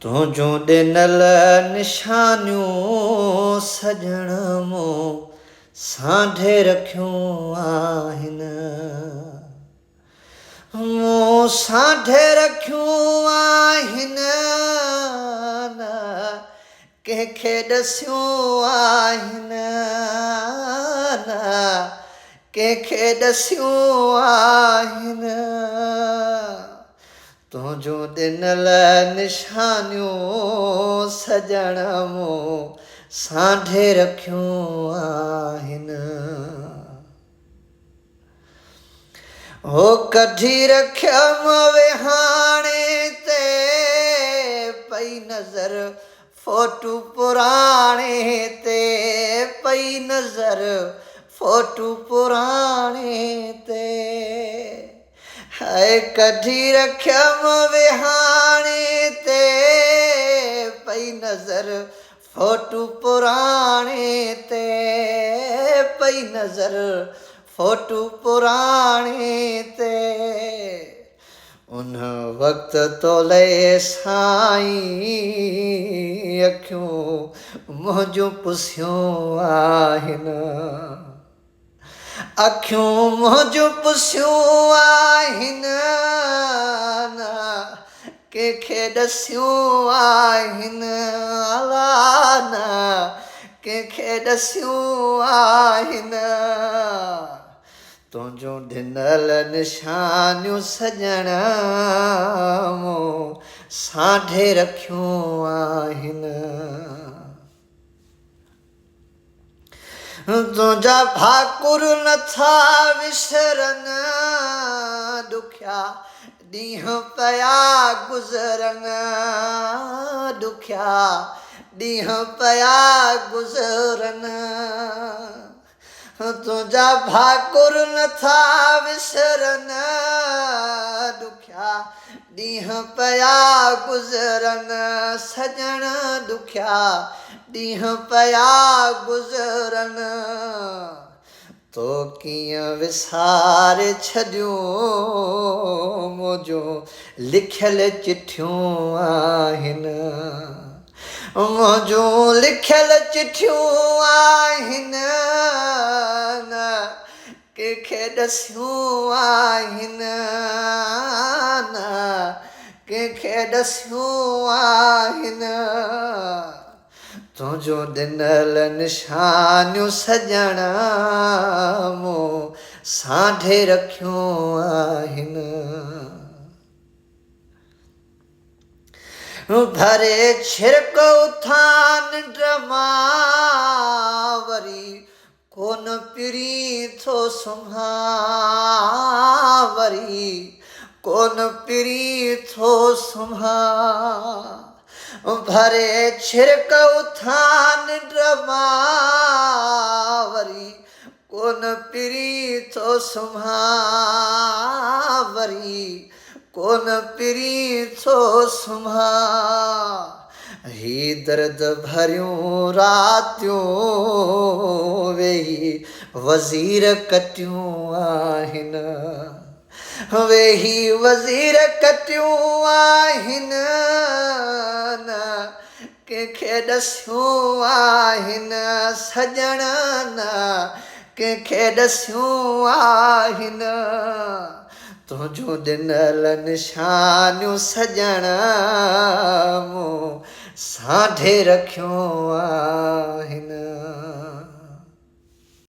तुंहिंजूं ॾिनल निशानियूं सजण मूं सांढे रखियूं आहिनि मूं सांढे रखियूं आहिनि न कंहिंखे ॾसियूं आहिनि न कंहिंखे ॾसियूं आहिनि तुंहिंजूं ॾिनल निशानियूं सजण मूं सांढे रखियूं आहिनि हो कढी रखियमि विहाणे ते पई नज़र फोटू पुराणे ते पई नज़र फोटू पुराणे ते हाय कढी रखियमि विहाणे ते पई नज़र फोटू पुराणे ते पई नज़र फोटू पुराणे ते उन वक़्तु तोले साईं अखियूं मुंहिंजूं पुसियूं आहिनि अखियूं मुंहिंजूं पुसियूं आहिनि न कंहिंखे ॾसियूं आहिनि अला न कंहिंखे ॾसियूं आहिनि तुंहिंजूं ॾिनल निशानियूं सजण मूं सांढे रखियूं आहिनि तुंहिंजा भाकुर नथा विसरनि ॾुखिया ॾींहं पिया गुज़रनि ॾुखिया ॾींहं पिया गुज़रनि तुंहिंजा भाकुर नथा विसरनि ॾुखिया ॾींहं पिया गुज़रनि सजण ॾुखिया ॾींहं पिया गुज़रनि तो कीअं विसारे छॾियूं मुंहिंजूं लिखियल चिठियूं आहिनि मुंहिंजूं लिखियल चिठियूं आहिनि न कंहिंखे ॾसियूं आहिनि न कंहिंखे ॾसियूं आहिनि तुंहिंजूं ॾिनल निशानियूं सजण मूं सांढे रखियूं आहिनि भरे छिरक उथां निंड मां वरी कोन पिरी थो सुम्हां वरी कोन पिरी थो सुम्हां भरे छिरक उथां निंड मां वरी कोन पिरी थो सुम्हां वरी कोन पिरी थो सुम्हां ही दर्द भरियूं रातियूं वेही वज़ीर कटियूं आहिनि वेही वज़ीर कटियूं आहिनि न कंहिंखे ॾसियूं आहिनि सजण न कंहिंखे ॾसियूं आहिनि तुंहिंजूं ॾिनल निशानियूं सजण मूं सांढे रखियूं आहिनि